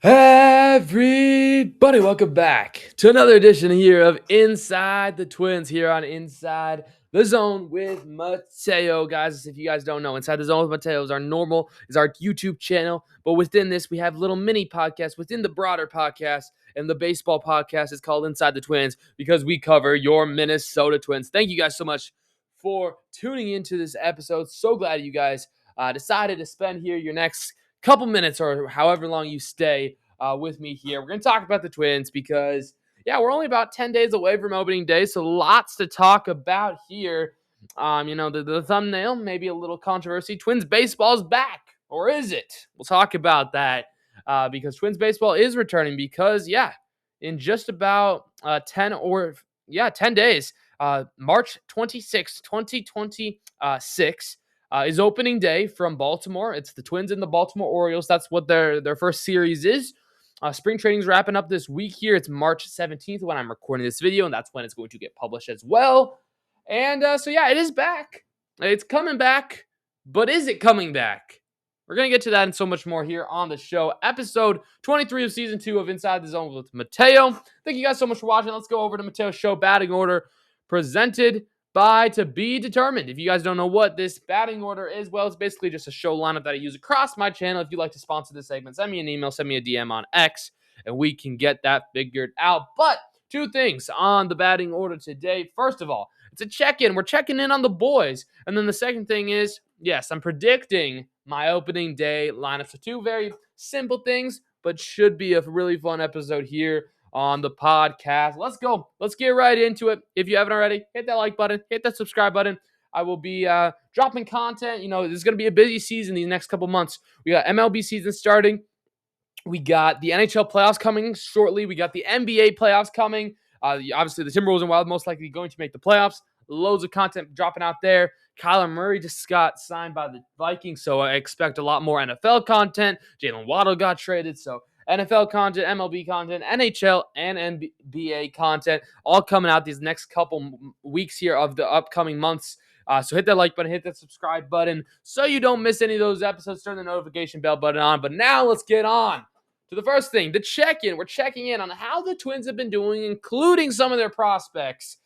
Everybody, welcome back to another edition here of Inside the Twins here on Inside the Zone with Mateo. Guys, if you guys don't know, Inside the Zone with Mateo is our YouTube channel. But within this, we have little mini podcasts within the broader podcast. And the baseball podcast is called Inside the Twins because we cover your Minnesota Twins. Thank you guys so much for tuning into this episode. So glad you guys decided to spend here your next couple minutes or however long you stay with me here. We're going to talk about the Twins because, we're only about 10 days away from opening day, so lots to talk about here. The thumbnail, maybe a little controversy. Twins baseball's back, or is it? We'll talk about that because Twins baseball is returning because, in just about 10 days, March 26, 2026, is opening day from Baltimore. It's the Twins and the Baltimore Orioles. That's what their first series is. Spring training's wrapping up this week here. It's March 17th when I'm recording this video, and that's when it's going to get published as well. And it is back. It's coming back, but is it coming back? We're going to get to that and so much more here on the show. Episode 23 of Season 2 of Inside the Zone with Mateo. Thank you guys so much for watching. Let's go over to Mateo's show, Batting Order, presented by To Be Determined. If you guys don't know what this batting order is, well, it's basically just a show lineup that I use across my channel. If you'd like to sponsor this segment, send me an email, send me a DM on X, and we can get that figured out. But two things on the batting order today. First of all, it's a check-in. We're checking in on the boys. And then the second thing is, yes, I'm predicting my opening day lineup. So two very simple things, but should be a really fun episode here on the podcast. Let's go. Let's get right into it. If you haven't already, hit that like button, hit that subscribe button. I will be dropping content. This is going to be a busy season these next couple months. We got MLB season starting. We got the NHL playoffs coming shortly. We got the NBA playoffs coming. Obviously, the Timberwolves and Wild most likely going to make the playoffs. Loads of content dropping out there. Kyler Murray just got signed by the Vikings, so I expect a lot more NFL content. Jalen Waddle got traded, so NFL content, MLB content, NHL, and NBA content all coming out these next couple weeks here of the upcoming months. So hit that like button, hit that subscribe button so you don't miss any of those episodes. Turn the notification bell button on. But now let's get on to the first thing, the check-in. We're checking in on how the Twins have been doing, including some of their prospects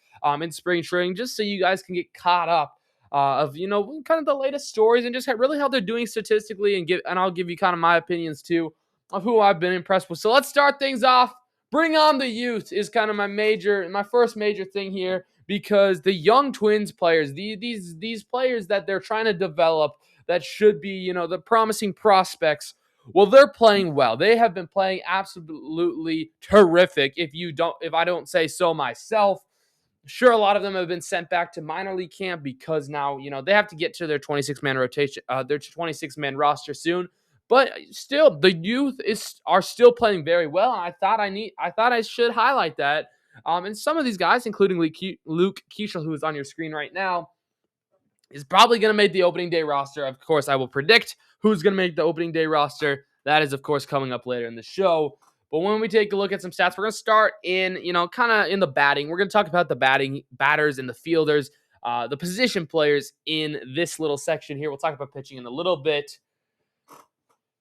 in spring training, just so you guys can get caught up of kind of the latest stories and just really how they're doing statistically, and I'll give you kind of my opinions too of who I've been impressed with. So let's start things off. Bring on the youth is kind of my first major thing here, because the young Twins players, these players that they're trying to develop, that should be the promising prospects. Well, they're playing well. They have been playing absolutely terrific. If I don't say so myself. Sure, a lot of them have been sent back to minor league camp because now, they have to get to their 26-man rotation, their 26-man roster soon. But still, the youth are still playing very well, and I thought I should highlight that. And some of these guys, including Luke Keeschel, who is on your screen right now, is probably going to make the opening day roster. Of course, I will predict who's going to make the opening day roster. That is, of course, coming up later in the show. But when we take a look at some stats, we're going to start in, kind of in the batting. We're going to talk about the batters and the fielders, the position players in this little section here. We'll talk about pitching in a little bit.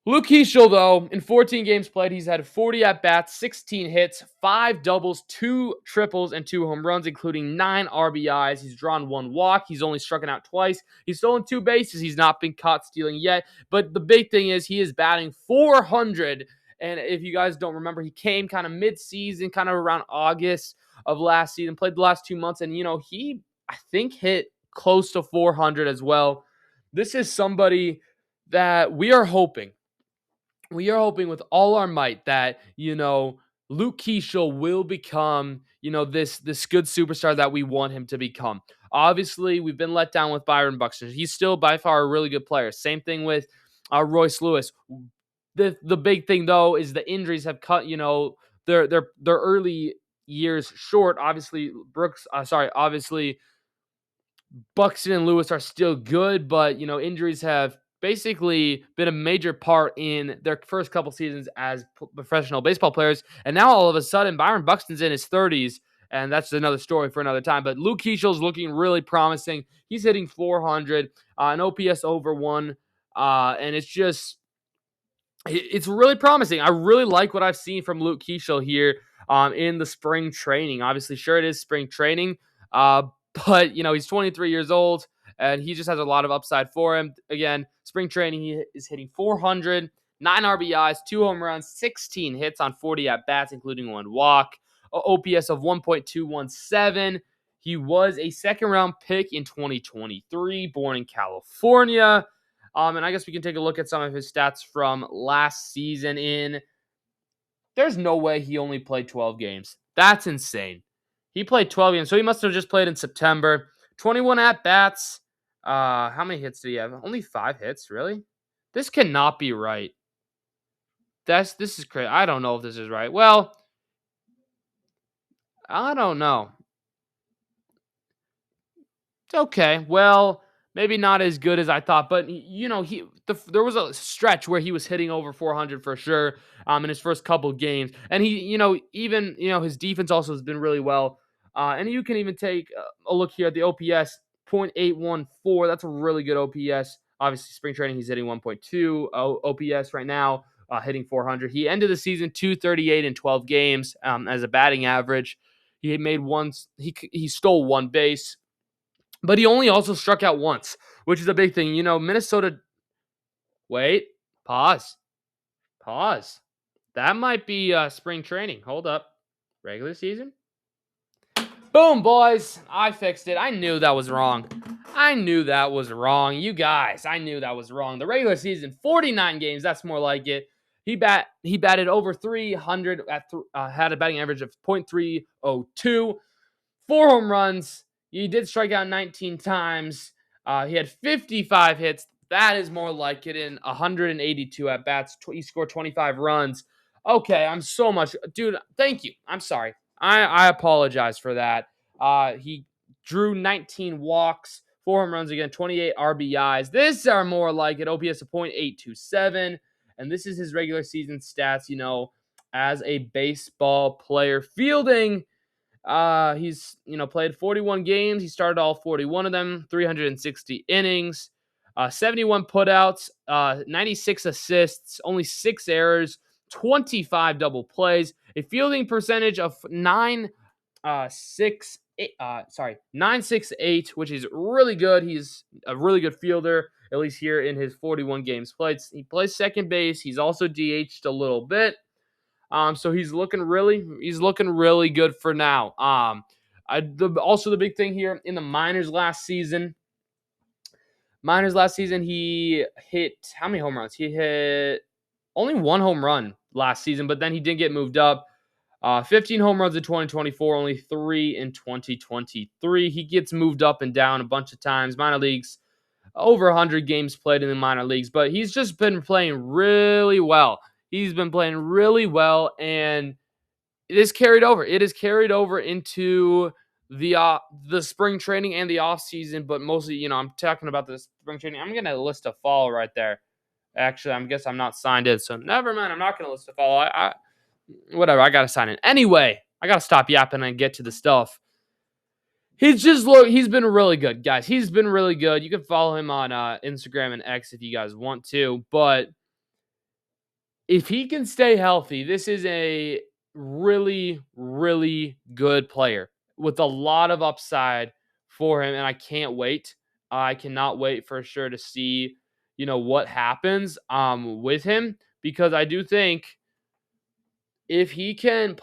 Luke Keeschel, though, in 14 games played, he's had 40 at-bats, 16 hits, 5 doubles, 2 triples, and 2 home runs, including 9 RBIs. He's drawn 1 walk. He's only struck out twice. He's stolen 2 bases. He's not been caught stealing yet. But the big thing is he is batting .400. And if you guys don't remember, he came kind of mid-season, kind of around August of last season, played the last 2 months, and, he, I think, hit close to .400 as well. This is somebody that we are hoping with all our might that, Luke Keeschel will become, this good superstar that we want him to become. Obviously, we've been let down with Byron Buxton. He's still by far a really good player. Same thing with Royce Lewis. The big thing, though, is the injuries have cut, their early years short. Obviously, Buxton and Lewis are still good, but, injuries have basically been a major part in their first couple seasons as professional baseball players. And now all of a sudden, Byron Buxton's in his 30s, and that's another story for another time. But Luke Keeschel's looking really promising. He's hitting .400, an OPS over 1, and it's just it's really promising. I really like what I've seen from Luke Keeschel here in the spring training. Obviously, sure, it is spring training, uh, but he's 23 years old and he just has a lot of upside for him. Again, spring training, he is hitting 400, 9 RBIs, 2 home runs, 16 hits on 40 at bats, including 1 walk, OPS of 1.217. He was a second round pick in 2023, born in California. And I guess we can take a look at some of his stats from last season. There's no way he only played 12 games. That's insane. He played 12 games, so he must have just played in September. 21 at bats. How many hits did he have? Only 5 hits, really? This cannot be right. This is crazy. I don't know if this is right. Well, I don't know. Okay, well, maybe not as good as I thought, but there was a stretch where he was hitting over 400 for sure in his first couple games, and he even his defense also has been really well, and you can even take a look here at the OPS 0.814. That's a really good OPS. Obviously, spring training he's hitting 1.2 OPS right now, hitting 400. He ended the season 238 in 12 games as a batting average. He made one. He stole one base. But he only also struck out once, which is a big thing. Minnesota. Wait, pause. Pause. That might be spring training. Hold up. Regular season? Boom, boys. I fixed it. I knew that was wrong. You guys, I knew that was wrong. The regular season, 49 games. That's more like it. He batted over 300 had a batting average of .302. 4 home runs. He did strike out 19 times. He had 55 hits. That is more like it in 182 at bats. He scored 25 runs. Okay, I'm so much. Dude, thank you. I'm sorry. I apologize for that. He drew 19 walks, 4 home runs again, 28 RBIs. This are more like it. OPS of .827. And this is his regular season stats, as a baseball player. Fielding, he's played 41 games. He started all 41 of them, 360 innings, 71 putouts, 96 assists, only 6 errors, 25 double plays, a fielding percentage of 968, which is really good. He's a really good fielder, at least here in his 41 games played. He plays second base. He's also DH'd a little bit. So he's looking really good for now. Also the big thing here in the minors last season. He hit how many home runs? He hit only 1 home run last season, but then he did get moved up. 15 home runs in 2024, only 3 in 2023. He gets moved up and down a bunch of times. Minor leagues, over 100 games played in the minor leagues, but he's just been playing really well. And it is carried over. It is carried over into the spring training and the off season, but mostly, I'm talking about the spring training. I'm gonna list a follow right there. Actually, I guess I'm not signed in, so never mind. I'm not gonna list a follow. I whatever. I gotta sign in anyway. I gotta stop yapping and get to the stuff. He's been really good, guys. He's been really good. You can follow him on Instagram and X if you guys want to, but if he can stay healthy, this is a really, really good player with a lot of upside for him, and I can't wait. I cannot wait for sure to see, what happens with him, because I do think if he can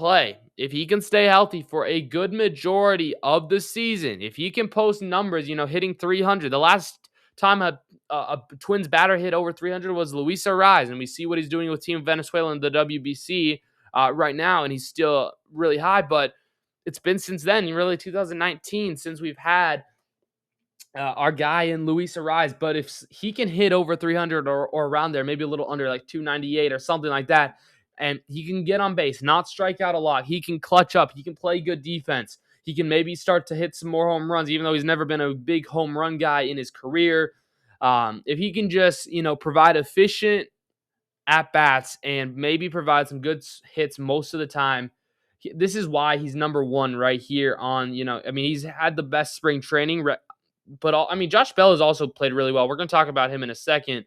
stay healthy for a good majority of the season, if he can post numbers, hitting 300. The last time a Twins batter hit over 300 was Luis Arraez, and we see what he's doing with Team Venezuela in the WBC right now, and he's still really high, but it's been since then, really 2019, since we've had our guy in Luis Arraez. But if he can hit over 300 or around there, maybe a little under, like 298 or something like that, and he can get on base, not strike out a lot, he can clutch up, he can play good defense, he can maybe start to hit some more home runs, even though he's never been a big home run guy in his career. If he can just, provide efficient at-bats and maybe provide some good hits most of the time, this is why he's number one right here on, he's had the best spring training, but Josh Bell has also played really well. We're going to talk about him in a second.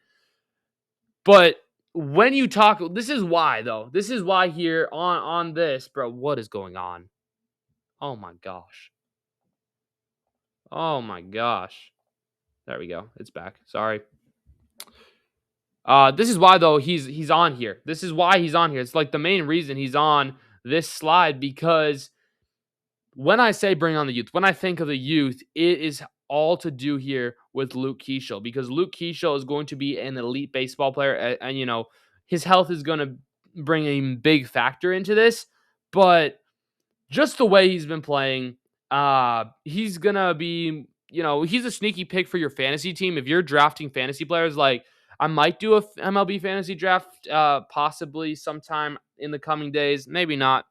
But when you talk, this is why though. This is why here on this, bro. What is going on? Oh my gosh. Oh my gosh. There we go. It's back. Sorry. This is why though he's on here. This is why he's on here. It's like the main reason he's on this slide because when I say bring on the youth, when I think of the youth, it is all to do here with Luke Keeschel because Luke Keeschel is going to be an elite baseball player, and you know his health is going to bring a big factor into this. But just the way he's been playing, he's gonna be, you know, he's a sneaky pick for your fantasy team. If you're drafting fantasy players, like I might do a MLB fantasy draft, possibly sometime in the coming days, maybe not.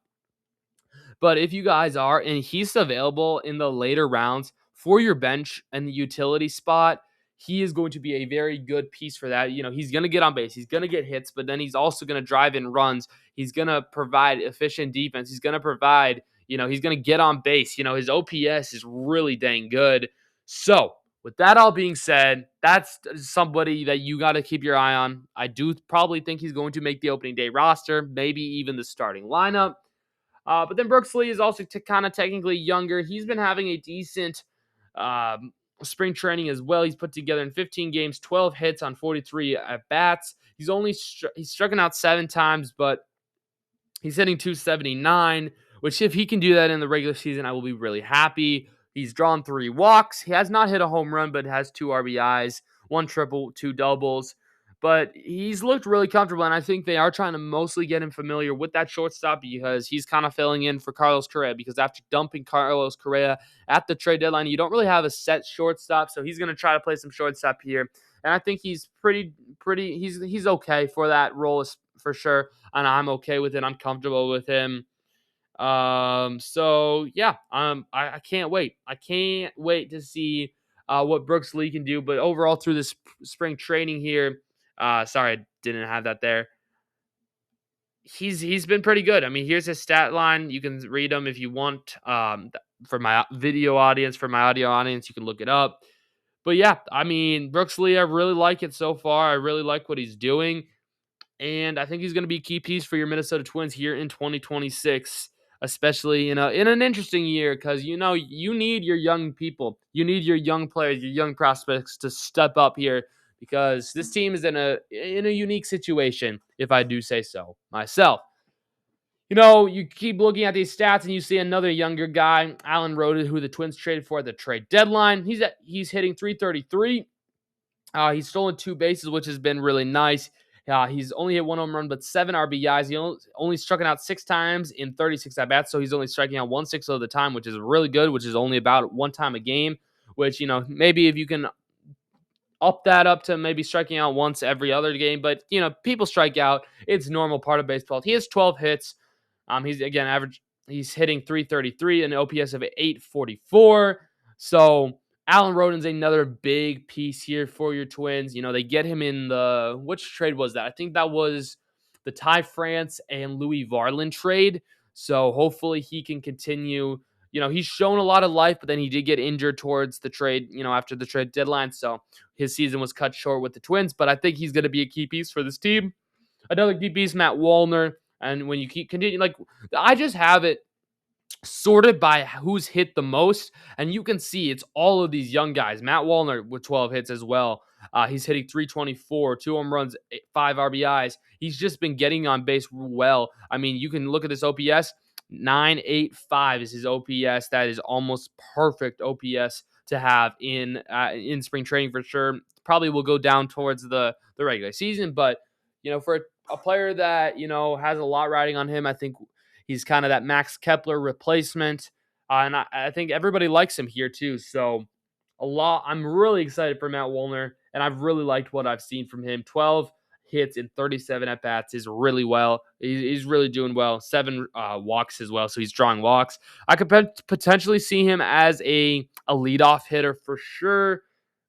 But if you guys are, and he's available in the later rounds for your bench and the utility spot, he is going to be a very good piece for that. You know, he's going to get on base, he's going to get hits, but then he's also going to drive in runs. He's going to provide efficient defense. He's going to provide, you know, he's going to get on base. You know, his OPS is really dang good. So, with that all being said, that's somebody that you got to keep your eye on. I do probably think he's going to make the opening day roster, maybe even the starting lineup. But then Brooks Lee is also kind of technically younger. He's been having a decent spring training as well. He's put together in 15 games, 12 hits on 43 at bats. He's struck out 7 times, but he's hitting 279, which if he can do that in the regular season, I will be really happy. He's drawn 3 walks. He has not hit a home run, but has 2 RBIs, 1 triple, 2 doubles. But he's looked really comfortable, and I think they are trying to mostly get him familiar with that shortstop because he's kind of filling in for Carlos Correa. Because after dumping Carlos Correa at the trade deadline, you don't really have a set shortstop, so he's going to try to play some shortstop here. And I think he's he's okay for that role for sure, and I'm okay with it. I'm comfortable with him. So yeah, I can't wait. I can't wait to see what Brooks Lee can do. But overall, through this spring training here, sorry, I didn't have that there. He's been pretty good. I mean, here's his stat line. You can read them if you want. For my video audience, for my audio audience, you can look it up. But yeah, I mean, Brooks Lee, I really like it so far. I really like what he's doing. And I think he's going to be a key piece for your Minnesota Twins here in 2026, especially in an interesting year because, you know, you need your young people. You need your young players, your young prospects to step up here because this team is in a unique situation, if I do say so myself. You know, you keep looking at these stats and you see another younger guy, Alan Roden, who the Twins traded for at the trade deadline. He's hitting 333. He's stolen 2 bases, which has been really nice. He's only hit 1 home run, but 7 RBIs. He only struck out 6 times in 36 at bats, so he's only striking out 1/6 of the time, which is really good, which is only about 1 time a game, which, you know, maybe if you can up that up to maybe striking out once every other game. But, you know, people strike out. It's normal part of baseball. He has 12 hits. He's, again, average. He's hitting 333 and an OPS of 844. So Alan Roden's another big piece here for your Twins. You know, they get him in which trade was that? I think that was the Ty France and Louis Varland trade. So hopefully he can continue. You know, he's shown a lot of life, but then he did get injured towards the trade, you know, after the trade deadline. So his season was cut short with the Twins, but I think he's going to be a key piece for this team. Another key piece, Matt Wallner. And when you keep continue, like I just have it sorted by who's hit the most, and you can see it's all of these young guys. Matt Wallner with 12 hits as well. He's hitting 324, 2 home runs, 5 RBIs. He's just been getting on base well. I mean, you can look at this OPS. 985 is his OPS. That is almost perfect OPS to have in spring training for sure. Probably will go down towards the regular season, but you know, for a player that, you know, has a lot riding on him, I think he's kind of that Max Kepler replacement. And I think everybody likes him here too. So I'm really excited for Matt Wallner, and I've really liked what I've seen from him. 12 hits in 37 at bats is really well. He's really doing well. 7 walks as well, so he's drawing walks. I could potentially see him as a leadoff hitter for sure,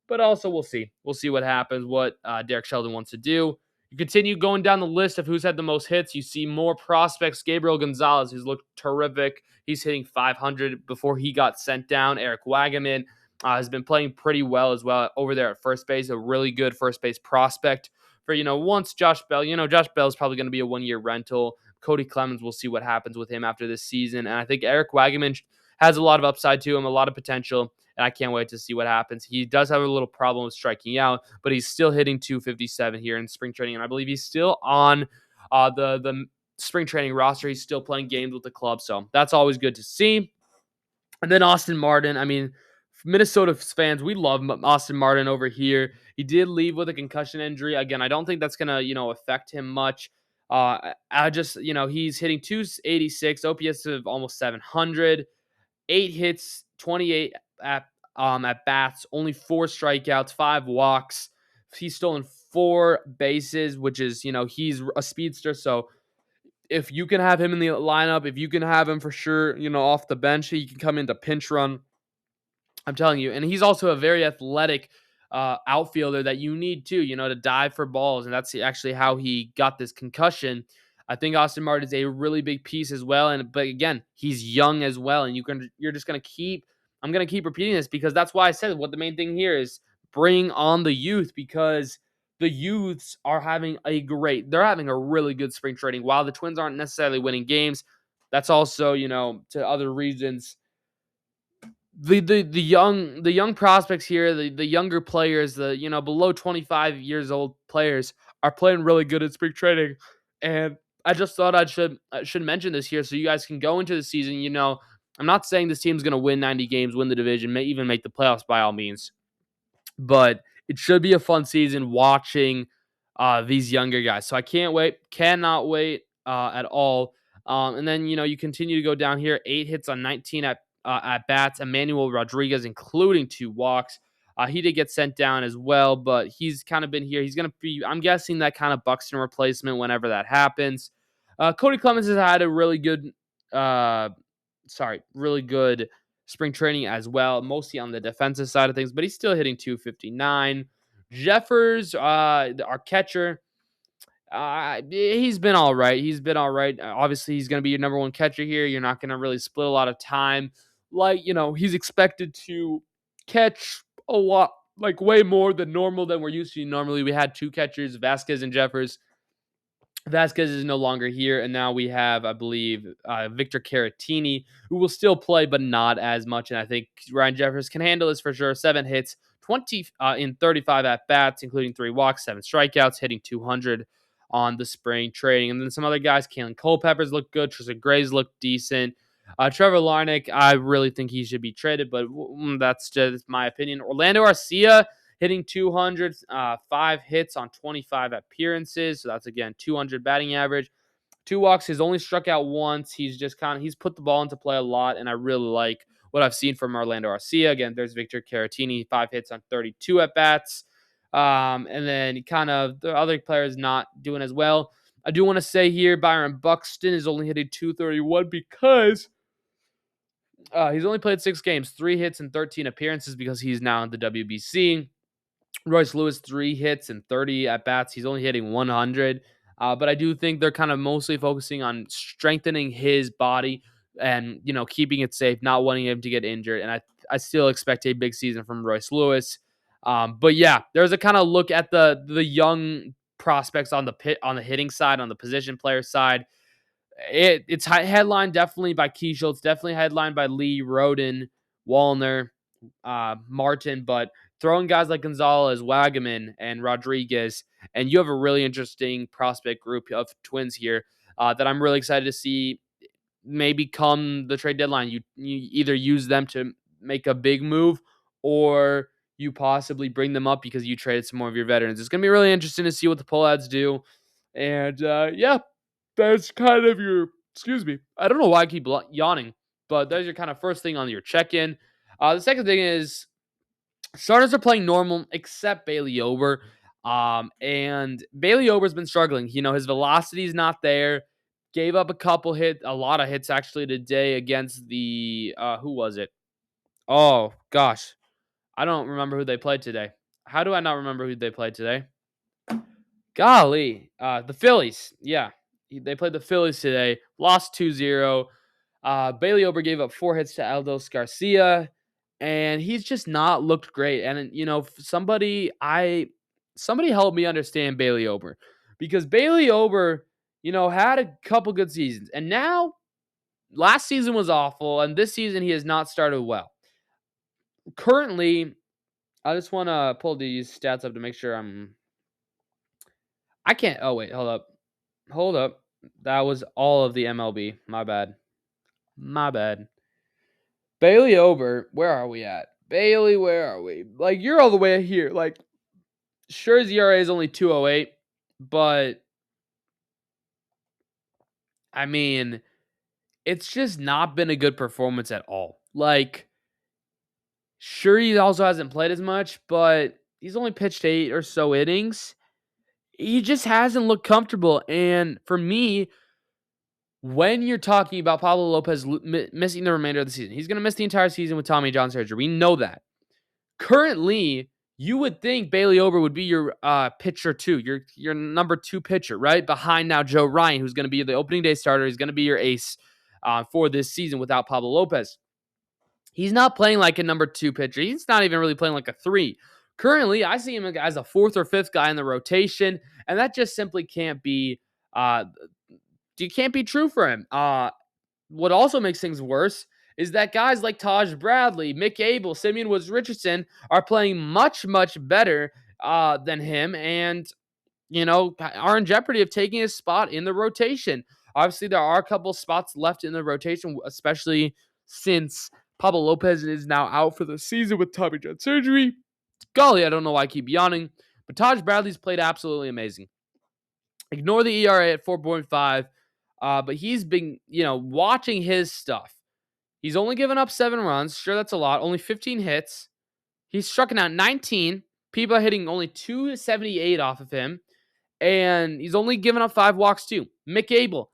but also we'll see. We'll see what happens, what Derek Sheldon wants to do. You continue going down the list of who's had the most hits. You see more prospects. Gabriel Gonzalez, who's looked terrific. He's hitting 500 before he got sent down. Eric Wagaman has been playing pretty well as well over there at first base. A really good first base prospect for, once Josh Bell, Josh Bell is probably going to be a 1-year rental. Cody Clemens, we'll see what happens with him after this season. And I think Eric Wagaman has a lot of upside to him, a lot of potential. And I can't wait to see what happens. He does have a little problem with striking out, but he's still hitting 257 here in spring training. And I believe he's still on the spring training roster. He's still playing games with the club. So that's always good to see. And then Austin Martin. I mean, Minnesota fans, we love Austin Martin over here. He did leave with a concussion injury. Again, I don't think that's going to, affect him much. I just, he's hitting 286, OPS of almost 700, 8 hits, 28 at bats, only 4 strikeouts, 5 walks. He's stolen 4 bases, which is, he's a speedster. So if you can have him in the lineup, if you can have him for sure, off the bench, he can come into pinch run. I'm telling you. And he's also a very athletic outfielder that you need too, to dive for balls. And that's actually how he got this concussion. I think Austin Martin is a really big piece as well. But again, he's young as well. And you're just going to keep, I'm going to keep repeating this because that's why I said what the main thing here is bring on the youth, because the youths are they're having a really good spring training. While the Twins aren't necessarily winning games, that's also, to other reasons. The young prospects here, the younger players, below 25 years old players are playing really good at spring training. And I just thought I should mention this here so you guys can go into the season. I'm not saying this team's going to win 90 games, win the division, may even make the playoffs by all means. But it should be a fun season watching these younger guys. So I cannot wait at all. And then, you continue to go down here, 8 hits on 19 at bats. Emmanuel Rodriguez, including 2 walks. He did get sent down as well, but he's kind of been here. He's going to be, I'm guessing, that kind of Buxton replacement whenever that happens. Cody Clemens has had a really good spring training as well, mostly on the defensive side of things, but he's still hitting 259. Jeffers, our catcher, he's been all right. Obviously, he's going to be your number 1 catcher here. You're not going to really split a lot of time. He's expected to catch a lot, way more than normal than we're used to. Normally, we had 2 catchers, Vasquez and Jeffers. Vasquez is no longer here, and now we have, I believe, Victor Caratini, who will still play, but not as much. And I think Ryan Jeffers can handle this for sure. 7 hits, 20 in 35 at-bats, including 3 walks, 7 strikeouts, hitting 200 on the spring training. And then some other guys, Kalen Culpeppers look good. Tristan Grays look decent. Trevor Larnach, I really think he should be traded, but that's just my opinion. Orlando Arcia, hitting 200, 5 hits on 25 appearances. So that's, again, 200 batting average. 2 walks. He's only struck out once. He's put the ball into play a lot, and I really like what I've seen from Orlando Arcia. Again, there's Victor Caratini, 5 hits on 32 at-bats. And then the other players not doing as well. I do want to say here, Byron Buxton is only hitting 231 because he's only played 6 games, 3 hits and 13 appearances because he's now in the WBC. Royce Lewis, 3 hits and 30 at-bats. He's only hitting 100. But I do think they're kind of mostly focusing on strengthening his body and, keeping it safe, not wanting him to get injured. And I still expect a big season from Royce Lewis. But yeah, there's a kind of look at the young prospects on the hitting side, on the position player side. It's headlined definitely by Key Schultz, definitely headlined by Lee, Roden, Wallner, Martin, but throwing guys like Gonzalez, Wagaman, and Rodriguez, and you have a really interesting prospect group of Twins here that I'm really excited to see maybe come the trade deadline. You either use them to make a big move or you possibly bring them up because you traded some more of your veterans. It's going to be really interesting to see what the Pohlads do. And yeah, that's kind of excuse me. I don't know why I keep yawning, but that's your kind of first thing on your check-in. The second thing is starters are playing normal except Bailey Ober. And Bailey Ober's been struggling. His velocity is not there. Gave up a lot of hits actually today against the, who was it? Oh, gosh. I don't remember who they played today. How do I not remember who they played today? Golly. The Phillies. Yeah. They played the Phillies today. Lost 2-0. Bailey Ober gave up 4 hits to Aldos Garcia. And he's just not looked great. And, somebody somebody help me understand Bailey Ober, because Bailey Ober, had a couple good seasons, and now last season was awful, and this season he has not started well. Currently, I just want to pull these stats up to make sure I can't. Oh wait, hold up. That was all of the MLB. My bad. My bad. Bailey Ober, where are we at? Bailey, where are we? Like, you're all the way here. Like, sure, his ERA is only 2.08, but I mean, it's just not been a good performance at all. Like, sure, he also hasn't played as much, but he's only pitched 8 or so innings. He just hasn't looked comfortable. And for me, when you're talking about Pablo Lopez missing the remainder of the season, he's going to miss the entire season with Tommy John surgery. We know that. Currently, you would think Bailey Ober would be your pitcher too, your number 2 pitcher, right? Behind now Joe Ryan, who's going to be the opening day starter. He's going to be your ace for this season without Pablo Lopez. He's not playing like a number 2 pitcher. He's not even really playing like a 3. Currently, I see him as a 4th or 5th guy in the rotation, and that just simply can't be true for him. What also makes things worse is that guys like Taj Bradley, Mick Abel, Simeon Woods Richardson are playing much, much better than him, and are in jeopardy of taking his spot in the rotation. Obviously, there are a couple spots left in the rotation, especially since Pablo Lopez is now out for the season with Tommy John surgery. Golly, I don't know why I keep yawning, but Taj Bradley's played absolutely amazing. Ignore the ERA at 4.5, but he's been, watching his stuff. He's only given up 7 runs. Sure, that's a lot. Only 15 hits. He's striking out 19. People are hitting only 278 off of him. And he's only given up 5 walks, too. Mick Abel.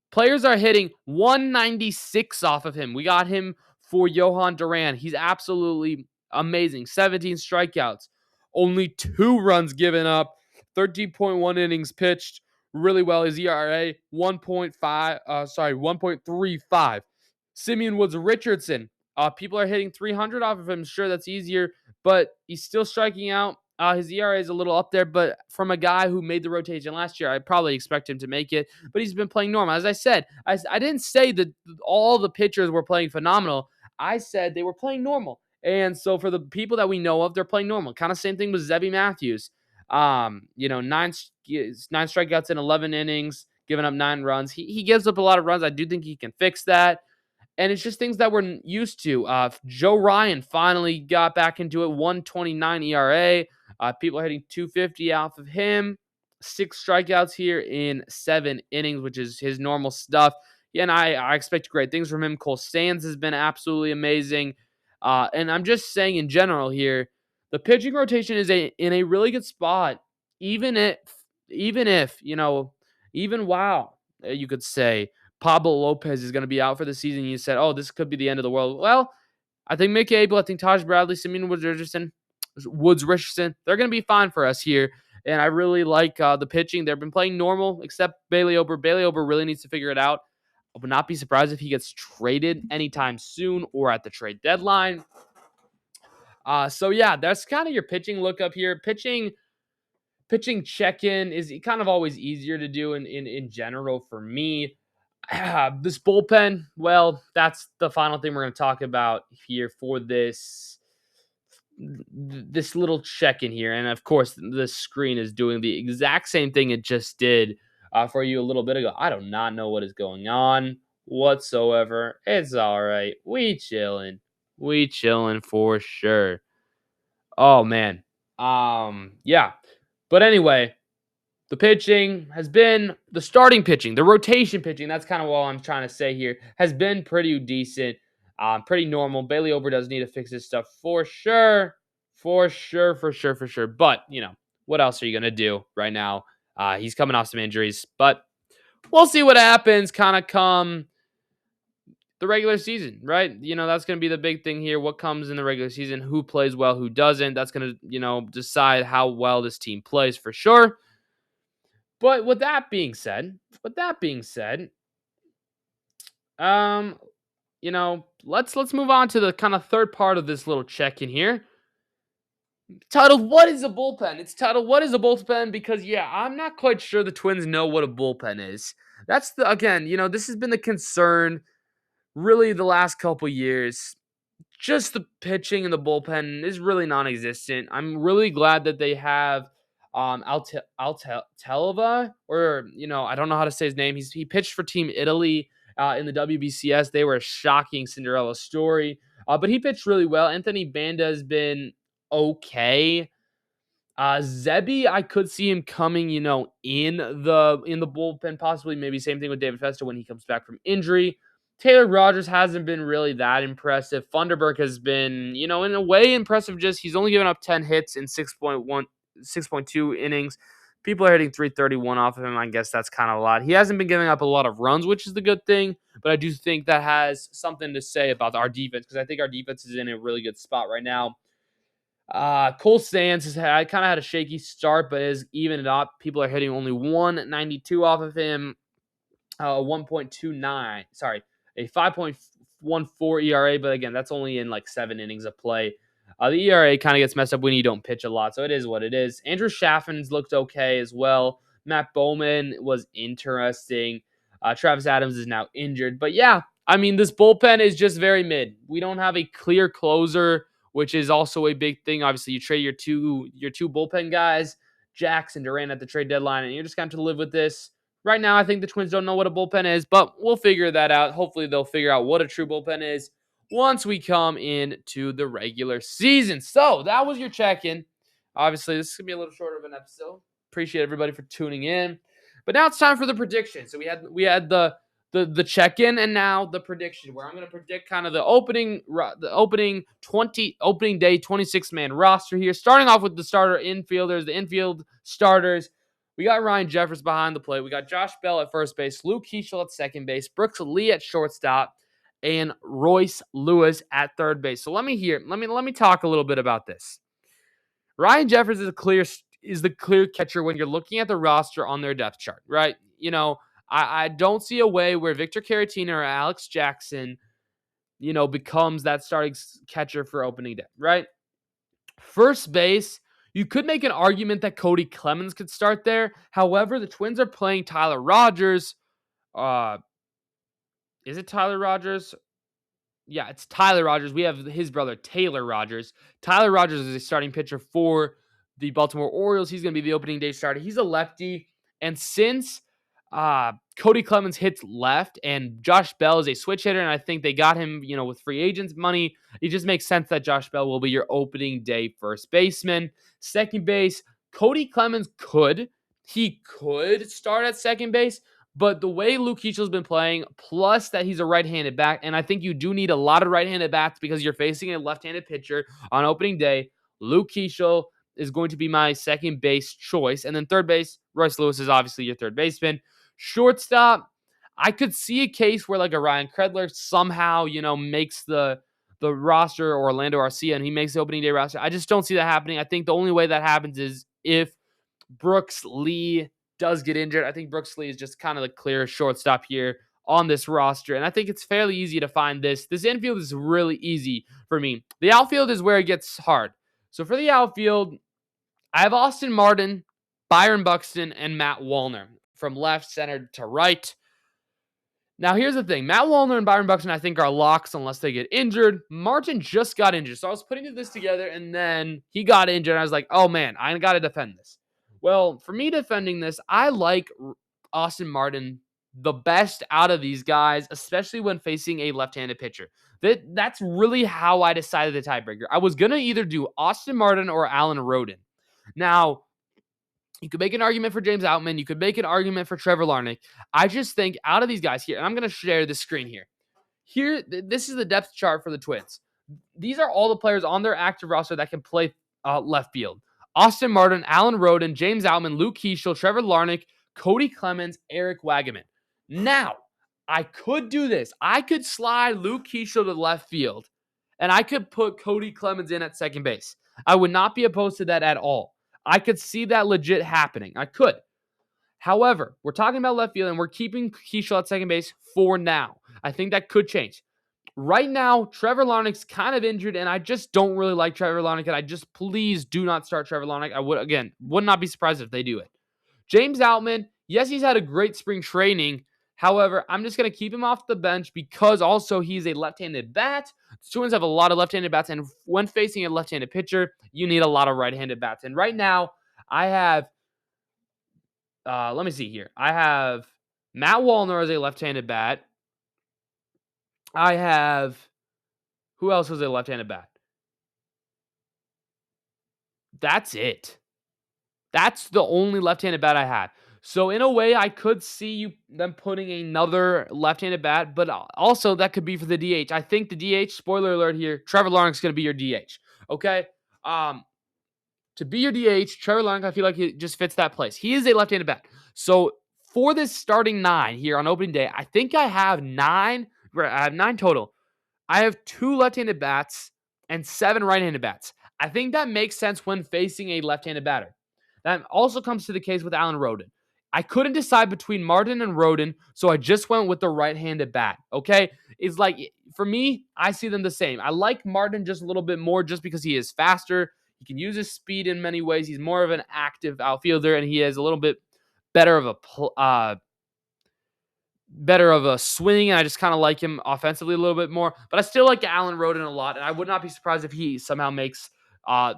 Players are hitting 196 ooff of him. We got him for Johan Duran. He's absolutely amazing. 17 strikeouts. Only 2 runs given up. 13.1 innings pitched. Really well. His ERA, 1.35. Simeon Woods Richardson. People are hitting 300 off of him. Sure, that's easier, but he's still striking out. His ERA is a little up there, but from a guy who made the rotation last year, I probably expect him to make it. But he's been playing normal. As I said, I didn't say that all the pitchers were playing phenomenal. I said they were playing normal. And so for the people that we know of, they're playing normal. Kind of same thing with Zebby Matthews. 9 strikeouts in 11 innings, giving up 9 runs. He gives up a lot of runs. I do think he can fix that. And it's just things that we're used to. Joe Ryan finally got back into it. 1.29 ERA. People are hitting 250 off of him. 6 strikeouts here in 7 innings, which is his normal stuff. Yeah, and I expect great things from him. Cole Sands has been absolutely amazing. And I'm just saying in general here, the pitching rotation is in a really good spot. Even if even while you could say Pablo Lopez is going to be out for the season, you said, oh, this could be the end of the world. Well, I think Mick Abel, I think Taj Bradley, Simeon Woods Richardson, they're going to be fine for us here. And I really like the pitching. They've been playing normal, except Bailey Ober. Bailey Ober really needs to figure it out. I would not be surprised if he gets traded anytime soon or at the trade deadline. So yeah, that's kind of your pitching look up here. Pitching check-in is kind of always easier to do in general for me. This bullpen, well, that's the final thing we're going to talk about here for this little check-in here. And of course, the screen is doing the exact same thing it just did for you a little bit ago. I do not know what is going on whatsoever. It's all right. We chilling for sure. Oh man. Yeah. But anyway, the pitching has been, the starting pitching, the rotation pitching, that's kind of what I'm trying to say here, has been pretty decent, pretty normal. Bailey Ober does need to fix his stuff for sure. For sure. But, what else are you going to do right now? He's coming off some injuries, but we'll see what happens kind of come the regular season, right? That's going to be the big thing here. What comes in the regular season, who plays well, who doesn't. That's going to, decide how well this team plays for sure. But with that being said, let's move on to the kind of third part of this little check-in here. Titled What is a Bullpen? It's titled What is a Bullpen? Because, yeah, I'm not quite sure the Twins know what a bullpen is. That's again, this has been the concern really the last couple years. Just the pitching in the bullpen is really non-existent. I'm really glad that they have Altelva, or I don't know how to say his name. He pitched for Team Italy in the WBCS. They were a shocking Cinderella story, but he pitched really well. Anthony Banda has been okay. Zebby, I could see him coming, in the bullpen, possibly. Maybe same thing with David Festa when he comes back from injury. Taylor Rogers hasn't been really that impressive. Funderburk has been, in a way impressive. Just he's only given up 10 hits in 6.2 innings. People are hitting 331 off of him. I guess that's kind of a lot. He hasn't been giving up a lot of runs, which is the good thing. But I do think that has something to say about our defense, because I think our defense is in a really good spot right now. Cole Sands kind of had a shaky start, but is evened up. People are hitting only 192 off of him. 1.29. Sorry, a 5.14 ERA, but again, that's only in like 7 innings of play. The ERA kind of gets messed up when you don't pitch a lot, so it is what it is. Andrew Chaffin's looked okay as well. Matt Bowman was interesting. Travis Adams is now injured, but yeah, I mean, this bullpen is just very mid. We don't have a clear closer, which is also a big thing. Obviously, you trade your two bullpen guys, Jackson, Durant, at the trade deadline, and you're just going to live with this. Right now, I think the Twins don't know what a bullpen is, but we'll figure that out. Hopefully, they'll figure out what a true bullpen is once we come into the regular season. So that was your check-in. Obviously, this is going to be a little shorter of an episode. Appreciate everybody for tuning in. But now it's time for the prediction. So we had the check-in and now the prediction, where I'm going to predict kind of the opening day 26-man roster here. Starting off with the starter infielders, the infield starters. We got Ryan Jeffers behind the plate. We got Josh Bell at first base, Luke Keeschel at second base, Brooks Lee at shortstop, and Royce Lewis at third base. So let me talk a little bit about this. Ryan Jeffers is the clear catcher when you're looking at the roster on their depth chart, right? I don't see a way where Victor Caratini or Alex Jackson, becomes that starting catcher for opening day, right? First base, you could make an argument that Cody Clemens could start there. However, the Twins are playing Tyler Rogers. Is it Tyler Rogers? Yeah, it's Tyler Rogers. We have his brother, Taylor Rogers. Tyler Rogers is a starting pitcher for the Baltimore Orioles. He's going to be the opening day starter. He's a lefty. And since Cody Clemens hits left and Josh Bell is a switch hitter, and I think they got him, with free agents money, it just makes sense that Josh Bell will be your opening day first baseman. Second base, Cody Clemens could start at second base, but the way Luke Keechel's been playing, plus that he's a right-handed bat, and I think you do need a lot of right-handed bats because you're facing a left-handed pitcher on opening day, Luke Keechel is going to be my second base choice. And then third base, Royce Lewis is obviously your third baseman. Shortstop, I could see a case where like a Ryan Kredler somehow, makes the roster, or Orlando Arcia, and he makes the opening day roster. I just don't see that happening. I think the only way that happens is if Brooks Lee does get injured. I think Brooks Lee is just kind of the clear shortstop here on this roster, and I think it's fairly easy to find this. This infield is really easy for me. The outfield is where it gets hard. So for the outfield, I have Austin Martin, Byron Buxton, and Matt Wallner from left, center to right. Now, here's the thing. Matt Wallner and Byron Buxton, I think, are locks unless they get injured. Martin just got injured. So I was putting this together, and then he got injured. And I was like, oh, man, I got to defend this. Well, for me defending this, I like Austin Martin the best out of these guys, especially when facing a left-handed pitcher. That's really how I decided the tiebreaker. I was going to either do Austin Martin or Alan Rodin. Now, you could make an argument for James Outman. You could make an argument for Trevor Larnach. I just think out of these guys here, and I'm going to share the screen here. This is the depth chart for the Twins. These are all the players on their active roster that can play left field. Austin Martin, Alan Rodin, James Outman, Luke Keeschel, Trevor Larnach, Cody Clemens, Eric Wagaman. Now, I could do this. I could slide Luke Keeschel to left field, and I could put Cody Clemens in at second base. I would not be opposed to that at all. I could see that legit happening. I could. However, we're talking about left field, and we're keeping Keeschel at second base for now. I think that could change. Right now, Trevor Larnach's kind of injured, and I just don't really like Trevor Larnach, and I just please do not start Trevor Larnach. I would not be surprised if they do it. James Outman, yes, he's had a great spring training. However, I'm just going to keep him off the bench because also he's a left-handed bat. The Twins have a lot of left-handed bats, and when facing a left-handed pitcher, you need a lot of right-handed bats. And right now, I have, let me see here. I have Matt Wallner as a left-handed bat. I have, who else was a left-handed bat? That's it. That's the only left-handed bat I have. So in a way, I could see them putting another left-handed bat, but also that could be for the DH. I think the DH, spoiler alert here, Trevor Lawrence is going to be your DH. Okay? To be your DH, Trevor Lawrence, I feel like he just fits that place. He is a left-handed bat. So for this starting 9 here on opening day, I think I have 9. I have 9 total. I have 2 left-handed bats and 7 right-handed bats. I think that makes sense when facing a left-handed batter. That also comes to the case with Alan Roden. I couldn't decide between Martin and Roden, so I just went with the right-handed bat, okay? It's like, for me, I see them the same. I like Martin just a little bit more just because he is faster. He can use his speed in many ways. He's more of an active outfielder, and he has a little bit better of a swing, and I just kind of like him offensively a little bit more. But I still like Alan Roden a lot, and I would not be surprised if he somehow makes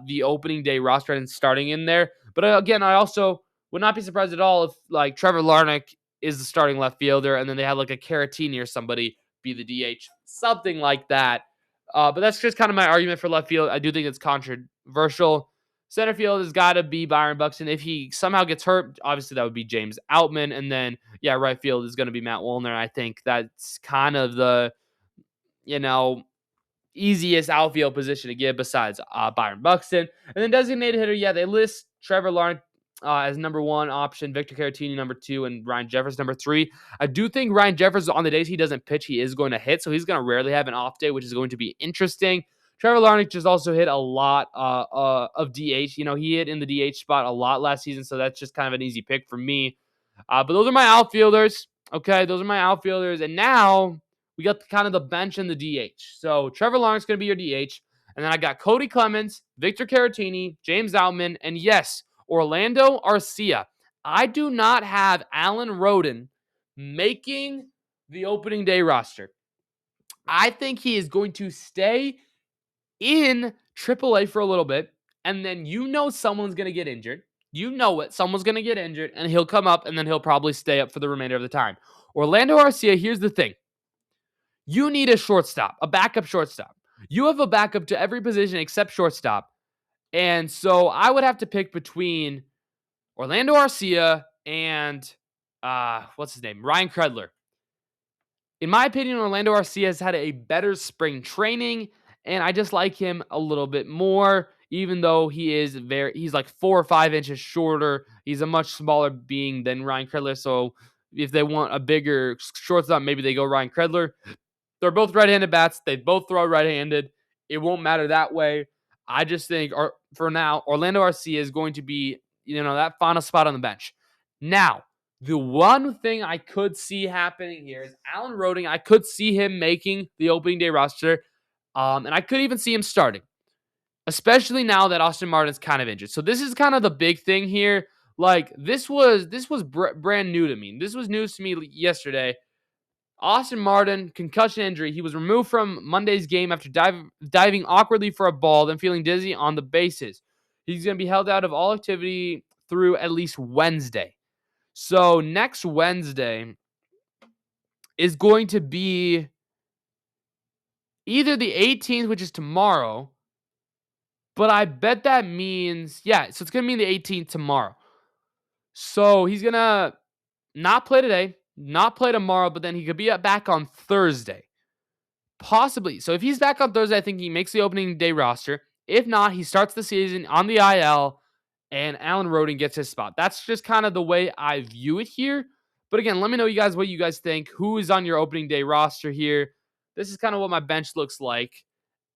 the opening day roster and starting in there. But again, I also would not be surprised at all if like Trevor Larnach is the starting left fielder, and then they have like a Caratini or somebody be the DH, something like that. But that's just kind of my argument for left field. I do think it's controversial. Center field has got to be Byron Buxton. If he somehow gets hurt, obviously that would be James Outman. And then, right field is going to be Matt Wallner. I think that's kind of the, easiest outfield position to give besides Byron Buxton. And then designated hitter, they list Trevor Lawrence as number 1 option, Victor Caratini number 2, and Ryan Jeffers number 3. I do think Ryan Jeffers, on the days he doesn't pitch, he is going to hit, so he's going to rarely have an off day, which is going to be interesting. Trevor Lawrence just also hit a lot of DH. He hit in the DH spot a lot last season, so that's just kind of an easy pick for me. But those are my outfielders. Okay, those are my outfielders. And now we got kind of the bench and the DH. So Trevor Lawrence is going to be your DH. And then I got Cody Clemens, Victor Caratini, James Outman, and yes, Orlando Arcia. I do not have Alan Roden making the opening day roster. I think he is going to stay in AAA for a little bit, and then someone's going to get injured. You know it. Someone's going to get injured, and he'll come up, and then he'll probably stay up for the remainder of the time. Orlando Arcia, here's the thing. You need a shortstop, a backup shortstop. You have a backup to every position except shortstop. And so I would have to pick between Orlando Arcia and, what's his name? Ryan Credler. In my opinion, Orlando Arcia has had a better spring training, and I just like him a little bit more, even though he's like 4 or 5 inches shorter. He's a much smaller being than Ryan Credler, so if they want a bigger shortstop, maybe they go Ryan Credler. They're both right-handed bats. They both throw right-handed. It won't matter that way. I just think, for now, Orlando Arcia is going to be, that final spot on the bench. Now, the one thing I could see happening here is Alan Roden. I could see him making the opening day roster, and I could even see him starting, especially now that Austin Martin's kind of injured. So this is kind of the big thing here. Like, this was brand new to me. This was news to me yesterday. Austin Martin, concussion injury. He was removed from Monday's game after diving awkwardly for a ball, then feeling dizzy on the bases. He's going to be held out of all activity through at least Wednesday. So next Wednesday is going to be either the 18th, which is tomorrow, but I bet that means, so it's going to be the 18th tomorrow. So he's going to not play today, not play tomorrow, but then he could be back on Thursday. Possibly. So if he's back on Thursday, I think he makes the opening day roster. If not, he starts the season on the IL, and Alan Roden gets his spot. That's just kind of the way I view it here. But again, let me know what you guys think. Who is on your opening day roster here? This is kind of what my bench looks like.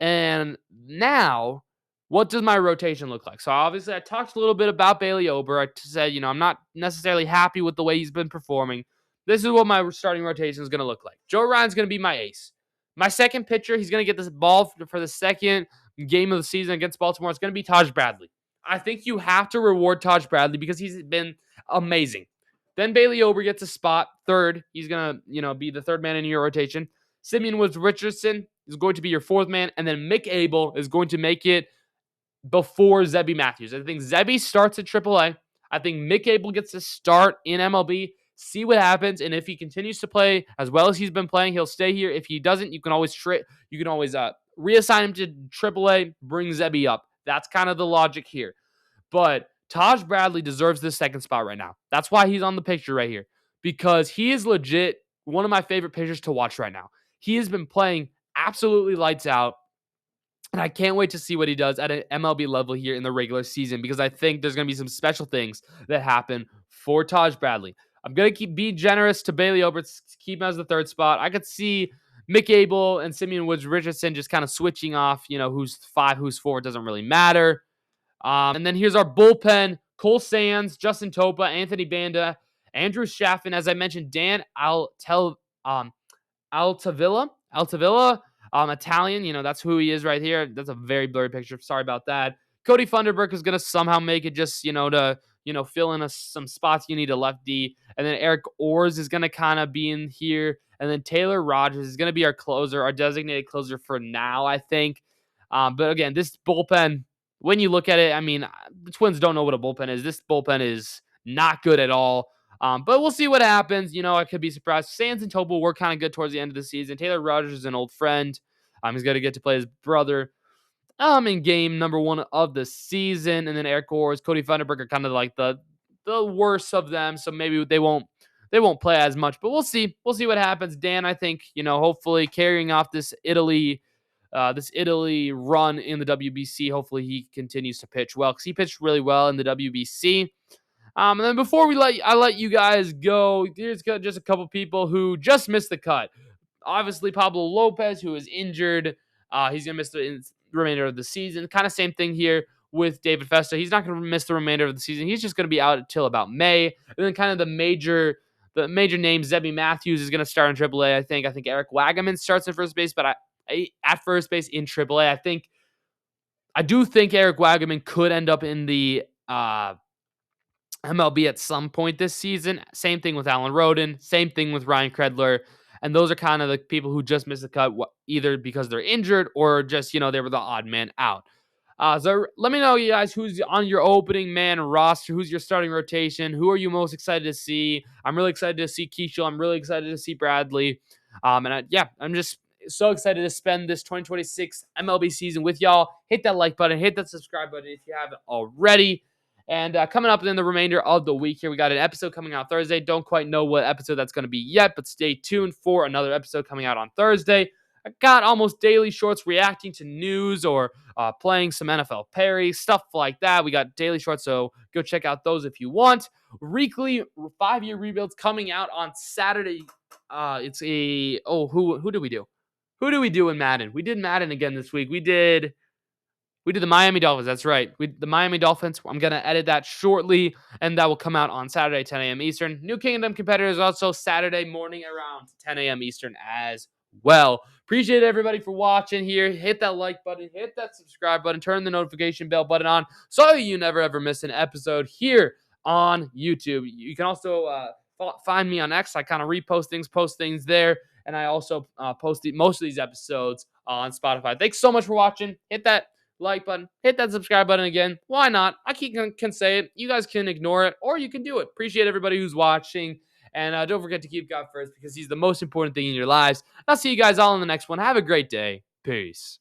And now, what does my rotation look like? So obviously, I talked a little bit about Bailey Ober. I said, I'm not necessarily happy with the way he's been performing. This is what my starting rotation is going to look like. Joe Ryan's going to be my ace. My second pitcher, he's going to get this ball for the second game of the season against Baltimore. It's going to be Taj Bradley. I think you have to reward Taj Bradley because he's been amazing. Then Bailey Ober gets a spot, third. He's going to, be the third man in your rotation. Simeon Woods Richardson is going to be your fourth man. And then Mick Abel is going to make it before Zebby Matthews. I think Zebby starts at AAA. I think Mick Abel gets to start in MLB. See what happens, and if he continues to play as well as he's been playing, he'll stay here. If he doesn't, you can always reassign him to AAA, bring Zebby up. That's kind of the logic here. But Taj Bradley deserves this second spot right now. That's why he's on the picture right here, because he is legit one of my favorite pitchers to watch right now. He has been playing absolutely lights out. And I can't wait to see what he does at an MLB level here in the regular season, because I think there's going to be some special things that happen for Taj Bradley. I'm going to be generous to Bailey Ober, keep him as the third spot. I could see Mick Abel and Simeon Woods Richardson just kind of switching off, who's 5, who's 4. It doesn't really matter. And then here's our bullpen: Cole Sands, Justin Topa, Anthony Banda, Andrew Chaffin. As I mentioned, Dan Altavilla, Italian, that's who he is right here. That's a very blurry picture. Sorry about that. Cody Funderburk is going to somehow make it just, to fill in some spots you need a lefty. And then Eric Orrs is going to kind of be in here. And then Taylor Rogers is going to be our closer, our designated closer for now, I think. But again, this bullpen, when you look at it, the Twins don't know what a bullpen is. This bullpen is not good at all. But we'll see what happens. I could be surprised. Sands and Topo were kind of good towards the end of the season. Taylor Rogers is an old friend. He's going to get to play his brother in game number 1 of the season. And then Eric Orrs, Cody Funderburk are kind of like the worst of them. So maybe they won't play as much. But we'll see. We'll see what happens. Dan, I think, hopefully carrying off this Italy run in the WBC, hopefully he continues to pitch well, because he pitched really well in the WBC. And then before I let you guys go, here's just a couple people who just missed the cut. Obviously, Pablo Lopez, who is injured. He's going to miss the remainder of the season. Kind of same thing here with David Festa. He's not going to miss the remainder of the season. He's just going to be out until about May. And then kind of the major name, Zebby Matthews, is going to start in AAA, I think. I think Eric Wagaman starts in first base, but at first base in AAA. I do think Eric Wagaman could end up in the MLB at some point this season. Same thing with Alan Roden. Same thing with Ryan Kredler. And those are kind of the people who just missed the cut, either because they're injured or just, they were the odd man out. So let me know, you guys, who's on your opening man roster, who's your starting rotation, who are you most excited to see? I'm really excited to see Keishel. I'm really excited to see Bradley. I'm just so excited to spend this 2026 MLB season with y'all. Hit that like button, hit that subscribe button if you haven't already. And coming up in the remainder of the week here, we got an episode coming out Thursday. Don't quite know what episode that's going to be yet, but stay tuned for another episode coming out on Thursday. I got almost daily shorts reacting to news or playing some NFL parry, stuff like that. We got daily shorts, so go check out those if you want. Weekly 5-year rebuilds coming out on Saturday. Who do we do? Who do we do in Madden? We did Madden again this week. We did the Miami Dolphins. That's right. The Miami Dolphins. I'm going to edit that shortly, and that will come out on Saturday, 10 a.m. Eastern. New Kingdom competitors also Saturday morning around 10 a.m. Eastern as well. Appreciate everybody for watching here. Hit that like button. Hit that subscribe button. Turn the notification bell button on so you never, ever miss an episode here on YouTube. You can also find me on X. I kind of post things there. And I also post most of these episodes on Spotify. Thanks so much for watching. Hit that like button, hit that subscribe button again. Why not? I can say it. You guys can ignore it, or you can do it. Appreciate everybody who's watching. And don't forget to keep God first, because he's the most important thing in your lives. I'll see you guys all in the next one. Have a great day. Peace.